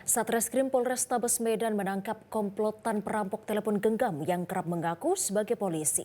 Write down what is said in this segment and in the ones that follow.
Satreskrim Polrestabes Medan menangkap komplotan perampok telepon genggam yang kerap mengaku sebagai polisi.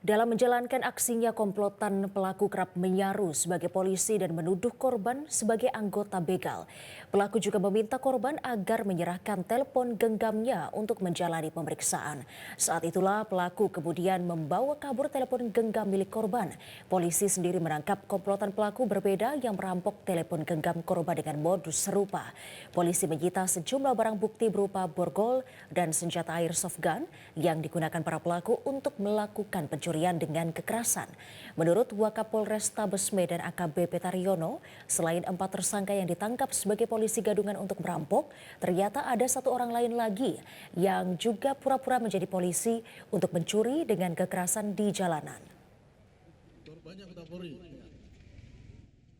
Dalam menjalankan aksinya, komplotan pelaku kerap menyaru sebagai polisi dan menuduh korban sebagai anggota begal. Pelaku juga meminta korban agar menyerahkan telepon genggamnya untuk menjalani pemeriksaan. Saat itulah pelaku kemudian membawa kabur telepon genggam milik korban. Polisi sendiri menangkap komplotan pelaku berbeda yang merampok telepon genggam korban dengan modus serupa. Polisi menyita sejumlah barang bukti berupa borgol dan senjata airsoft gun yang digunakan para pelaku untuk melakukan pencurian dengan kekerasan. Menurut Wakapolrestabes Medan AKBP Taryono, selain 4 tersangka yang ditangkap sebagai polisi gadungan untuk merampok, ternyata ada 1 orang lain lagi yang juga pura-pura menjadi polisi untuk mencuri dengan kekerasan di jalanan.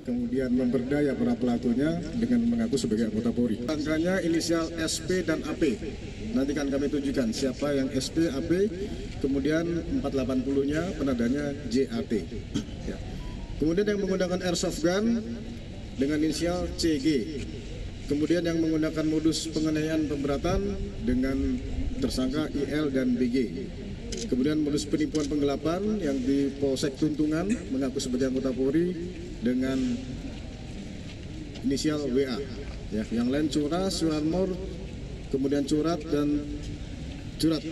Kemudian memberdaya para pelakunya dengan mengaku sebagai anggota Polri. Tersangkanya inisial SP dan AP. Nanti kan kami tunjukkan siapa yang SP, AP, kemudian 480-nya penandanya JAT. Ya. Kemudian yang menggunakan airsoft gun dengan inisial CG. Kemudian yang menggunakan modus penganiayaan pemberatan dengan tersangka IL dan BG. Kemudian modus penipuan penggelapan yang di Polsek Tuntungan mengaku sebagai anggota Polri dengan inisial WA. Ya, yang lain Curas, Suranmor, kemudian Curat dan Curat.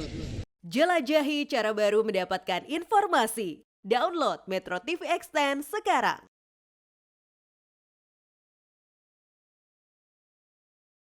Jelajahi cara baru mendapatkan informasi. Download Metro TV Extend sekarang.